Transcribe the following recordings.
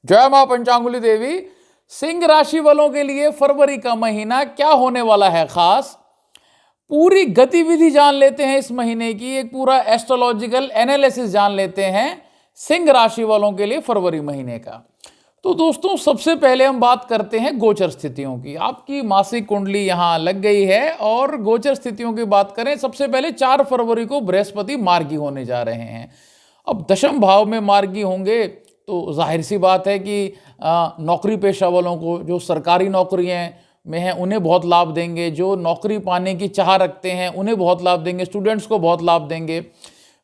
जय मां पंचांगुली देवी। सिंह राशि वालों के लिए फरवरी का महीना क्या होने वाला है खास, पूरी गतिविधि जान लेते हैं इस महीने की, एक पूरा एस्ट्रोलॉजिकल एनालिसिस जान लेते हैं सिंह राशि वालों के लिए फरवरी महीने का। तो दोस्तों सबसे पहले हम बात करते हैं गोचर स्थितियों की। आपकी मासिक कुंडली यहां लग गई है और गोचर स्थितियों की बात करें, सबसे पहले 4 फरवरी को बृहस्पति मार्गी होने जा रहे हैं। अब दशम भाव में मार्गी होंगे तो जाहिर सी बात है कि नौकरी पेशा वालों को, जो सरकारी नौकरियां में हैं उन्हें बहुत लाभ देंगे, जो नौकरी पाने की चाह रखते हैं उन्हें बहुत लाभ देंगे, स्टूडेंट्स को बहुत लाभ देंगे।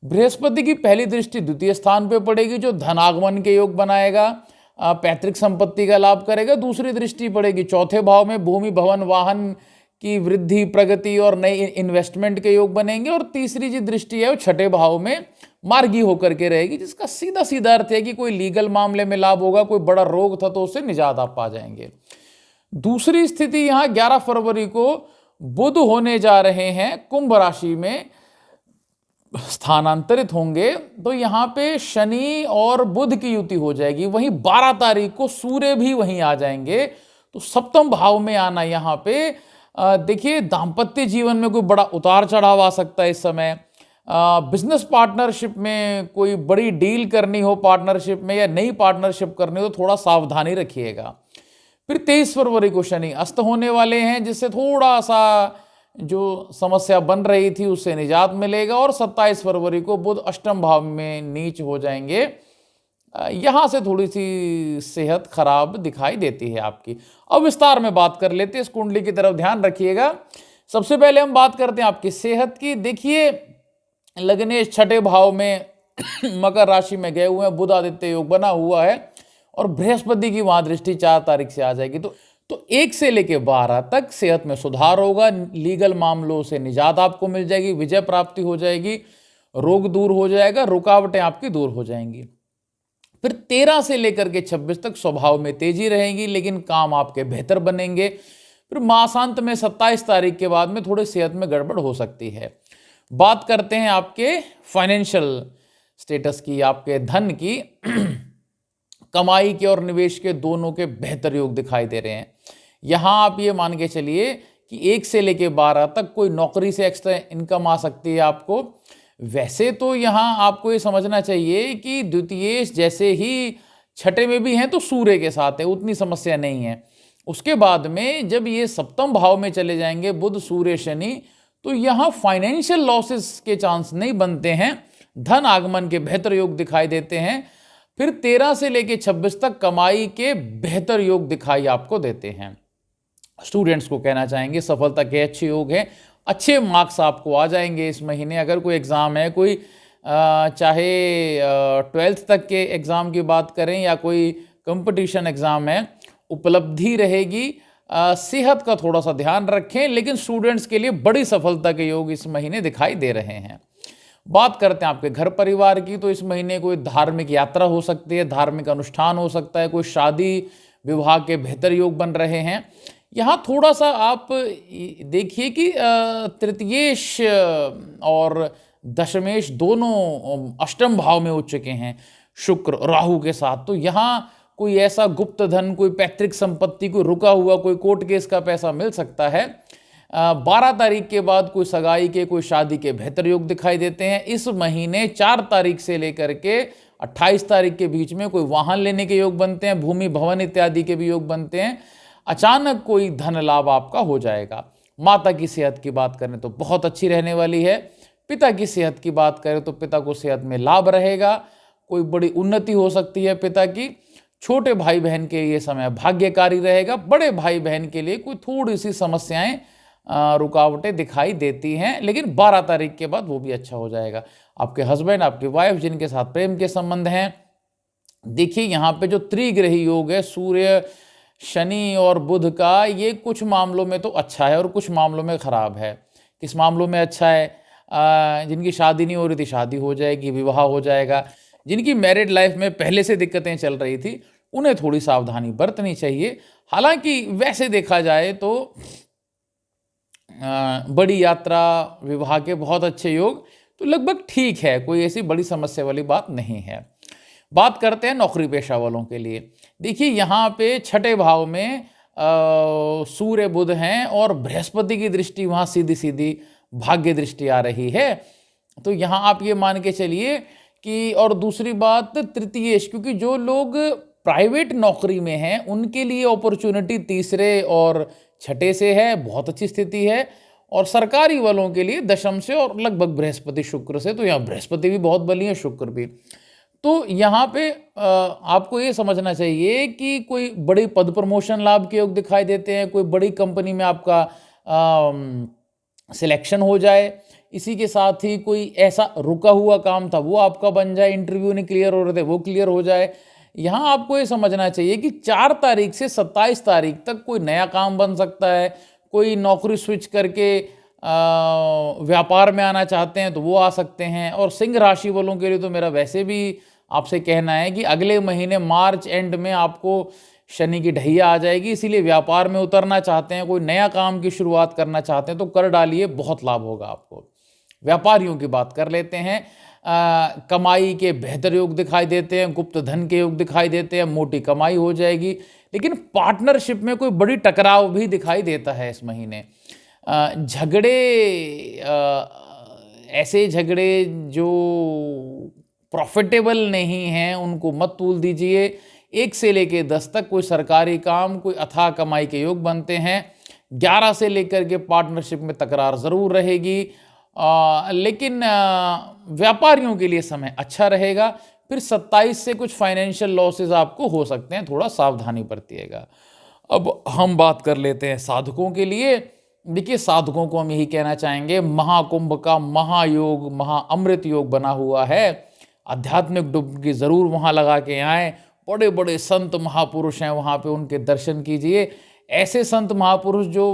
बृहस्पति की पहली दृष्टि द्वितीय स्थान पे पड़ेगी जो धनागमन के योग बनाएगा, पैतृक संपत्ति का लाभ करेगा। दूसरी दृष्टि पड़ेगी चौथे भाव में, भूमि भवन वाहन की वृद्धि प्रगति और नई इन्वेस्टमेंट के योग बनेंगे। और तीसरी जो दृष्टि है वो छठे भाव में मार्गी होकर के रहेगी, जिसका सीधा सीधा अर्थ है कि कोई लीगल मामले में लाभ होगा, कोई बड़ा रोग था तो उससे निजात आप पा जाएंगे। दूसरी स्थिति यहां 11 फरवरी को बुध होने जा रहे हैं, कुंभ राशि में स्थानांतरित होंगे, तो यहां पे शनि और बुध की युति हो जाएगी। वहीं 12 तारीख को सूर्य भी वहीं आ जाएंगे, तो सप्तम भाव में आना यहां पे देखिए दाम्पत्य जीवन में कोई बड़ा उतार चढ़ाव आ सकता है इस समय। बिजनेस पार्टनरशिप में कोई बड़ी डील करनी हो पार्टनरशिप में या नई पार्टनरशिप करनी हो तो थोड़ा सावधानी रखिएगा। फिर 23 फरवरी को शनि अस्त होने वाले हैं, जिससे थोड़ा सा जो समस्या बन रही थी उससे निजात मिलेगा। और 27 फरवरी को बुध अष्टम भाव में नीच हो जाएंगे, यहां से थोड़ी सी सेहत खराब दिखाई देती है आपकी। अब विस्तार में बात कर लेते हैं, इस कुंडली की तरफ ध्यान रखिएगा। सबसे पहले हम बात करते हैं आपकी सेहत की। देखिए लग्नेश छठे भाव में मकर राशि में गए हुए हैं, बुध आदित्य योग बना हुआ है और बृहस्पति की वहां दृष्टि 4 तारीख से आ जाएगी। तो 1 से लेकर 12 तक सेहत में सुधार होगा, लीगल मामलों से निजात आपको मिल जाएगी, विजय प्राप्ति हो जाएगी, रोग दूर हो जाएगा, रुकावटें आपकी दूर हो जाएंगी। फिर 13 से लेकर के 26 तक स्वभाव में तेजी रहेगी, लेकिन काम आपके बेहतर बनेंगे। फिर मासांत में 27 तारीख के बाद में थोड़ी सेहत में गड़बड़ हो सकती है। बात करते हैं आपके फाइनेंशियल स्टेटस की, आपके धन की। कमाई के और निवेश के दोनों के बेहतर योग दिखाई दे रहे हैं। यहां आप ये मान के चलिए कि 1 से लेकर 12 तक कोई नौकरी से एक्स्ट्रा इनकम आ सकती है आपको। वैसे तो यहां आपको ये समझना चाहिए कि द्वितीय जैसे ही छठे में भी हैं तो सूर्य के साथ है, उतनी समस्या नहीं है। उसके बाद में जब ये सप्तम भाव में चले जाएंगे बुध सूर्य शनि, तो यहां फाइनेंशियल लॉसेस के चांस नहीं बनते हैं, धन आगमन के बेहतर योग दिखाई देते हैं। फिर 13 से लेकर 26 तक कमाई के बेहतर योग दिखाई आपको देते हैं। स्टूडेंट्स को कहना चाहेंगे सफलता के अच्छे योग हैं, अच्छे मार्क्स आपको आ जाएंगे इस महीने। अगर कोई एग्ज़ाम है, कोई चाहे 12th तक के एग्ज़ाम की बात करें या कोई कंपटीशन एग्ज़ाम है, उपलब्धि रहेगी। सेहत का थोड़ा सा ध्यान रखें, लेकिन स्टूडेंट्स के लिए बड़ी सफलता के योग इस महीने दिखाई दे रहे हैं। बात करते हैं आपके घर परिवार की, तो इस महीने कोई धार्मिक यात्रा हो सकती है, धार्मिक अनुष्ठान हो सकता है, कोई शादी विवाह के बेहतर योग बन रहे हैं। यहाँ थोड़ा सा आप देखिए कि तृतीयेश और दशमेश दोनों अष्टम भाव में उठ चुके हैं शुक्र राहु के साथ। तो यहाँ कोई ऐसा गुप्त धन, कोई पैतृक संपत्ति, कोई रुका हुआ कोई कोर्ट केस का पैसा मिल सकता है। 12 तारीख के बाद कोई सगाई के, कोई शादी के बेहतर योग दिखाई देते हैं। इस महीने 4 तारीख से लेकर के 28 तारीख के बीच में कोई वाहन लेने के योग बनते हैं, भूमि भवन इत्यादि के भी योग बनते हैं। अचानक कोई धन लाभ आपका हो जाएगा। माता की सेहत की बात करें तो बहुत अच्छी रहने वाली है। पिता की सेहत की बात करें तो पिता को सेहत में लाभ रहेगा, कोई बड़ी उन्नति हो सकती है पिता की। छोटे भाई बहन के लिए समय भाग्यकारी रहेगा। बड़े भाई बहन के लिए कोई थोड़ी सी समस्याएं, रुकावटें दिखाई देती हैं, लेकिन 12 तारीख के बाद वो भी अच्छा हो जाएगा। आपके हस्बैंड, आपकी वाइफ जिनके साथ प्रेम के संबंध हैं, देखिए यहाँ पे जो त्रिग्रही योग है सूर्य शनि और बुध का, ये कुछ मामलों में तो अच्छा है और कुछ मामलों में खराब है। किस मामलों में अच्छा है? जिनकी शादी नहीं हो रही थी शादी हो जाएगी, विवाह हो जाएगा। जिनकी मैरिड लाइफ में पहले से दिक्कतें चल रही थी उन्हें थोड़ी सावधानी बरतनी चाहिए। हालांकि वैसे देखा जाए तो बड़ी यात्रा, विवाह के बहुत अच्छे योग, तो लगभग ठीक है, कोई ऐसी बड़ी समस्या वाली बात नहीं है। बात करते हैं नौकरी पेशा वालों के लिए। देखिए यहाँ पे छठे भाव में सूर्य बुध हैं और बृहस्पति की दृष्टि वहाँ सीधी सीधी भाग्य दृष्टि आ रही है। तो यहाँ आप ये मान के चलिए कि, और दूसरी बात तृतीयेश, क्योंकि जो लोग प्राइवेट नौकरी में हैं उनके लिए अपॉर्चुनिटी तीसरे और छठे से है, बहुत अच्छी स्थिति है। और सरकारी वालों के लिए दशम से और लगभग बृहस्पति शुक्र से, तो यहाँ बृहस्पति भी बहुत बली है, शुक्र भी। तो यहाँ पे आपको ये समझना चाहिए कि कोई बड़ी पद प्रमोशन लाभ के योग दिखाई देते हैं, कोई बड़ी कंपनी में आपका सिलेक्शन हो जाए, इसी के साथ ही कोई ऐसा रुका हुआ काम था वो आपका बन जाए, इंटरव्यू नहीं क्लियर हो रहे थे वो क्लियर हो जाए। यहाँ आपको ये समझना चाहिए कि 4 तारीख से 27 तारीख तक कोई नया काम बन सकता है, कोई नौकरी स्विच करके व्यापार में आना चाहते हैं तो वो आ सकते हैं। और सिंह राशि वालों के लिए तो मेरा वैसे भी आपसे कहना है कि अगले महीने मार्च एंड में आपको शनि की ढैया आ जाएगी, इसीलिए व्यापार में उतरना चाहते हैं, कोई नया काम की शुरुआत करना चाहते हैं तो कर डालिए, बहुत लाभ होगा आपको। व्यापारियों की बात कर लेते हैं। कमाई के बेहतर योग दिखाई देते हैं, गुप्त धन के योग दिखाई देते हैं, मोटी कमाई हो जाएगी। लेकिन पार्टनरशिप में कोई बड़ी टकराव भी दिखाई देता है इस महीने। झगड़े, ऐसे झगड़े जो प्रॉफिटेबल नहीं हैं उनको मत तूल दीजिए। 1 से लेकर 10 तक कोई सरकारी काम, कोई अथाह कमाई के योग बनते हैं। 11 से लेकर के पार्टनरशिप में तकरार ज़रूर रहेगी, लेकिन व्यापारियों के लिए समय अच्छा रहेगा। फिर 27 से कुछ फाइनेंशियल लॉसेस आपको हो सकते हैं, थोड़ा सावधानी बरतिएगा। अब हम बात कर लेते हैं साधकों के लिए। देखिए साधकों को हम यही कहना चाहेंगे, महाकुंभ का महायोग, महाअमृत योग बना हुआ है। आध्यात्मिक डुबकी ज़रूर वहाँ लगा के आएँ। बड़े बड़े संत महापुरुष हैं वहाँ पे, उनके दर्शन कीजिए। ऐसे संत महापुरुष जो,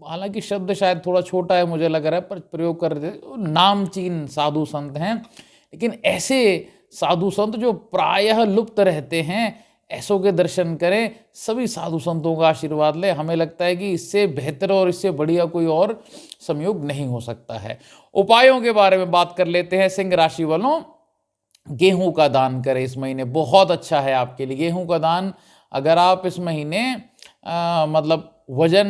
हालांकि शब्द शायद थोड़ा छोटा है मुझे लग रहा है, पर प्रयोग कर रहे, नामचीन साधु संत हैं, लेकिन ऐसे साधु संत जो प्रायः लुप्त रहते हैं, ऐसों के दर्शन करें। सभी साधु संतों का आशीर्वाद लें। हमें लगता है कि इससे बेहतर और इससे बढ़िया कोई और संयोग नहीं हो सकता है। उपायों के बारे में बात कर लेते हैं। सिंह राशि वालों, गेहूं का दान करें इस महीने, बहुत अच्छा है आपके लिए गेहूं का दान। अगर आप इस महीने मतलब वजन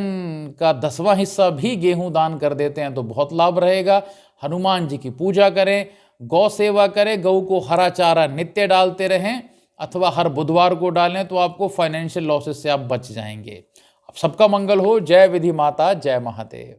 का 10वां हिस्सा भी गेहूं दान कर देते हैं तो बहुत लाभ रहेगा। हनुमान जी की पूजा करें, गौ सेवा करें, गऊ को हरा चारा नित्य डालते रहें अथवा हर बुधवार को डालें, तो आपको फाइनेंशियल लॉसेस से आप बच जाएंगे। अब सबका मंगल हो। जय विधि माता, जय महादेव।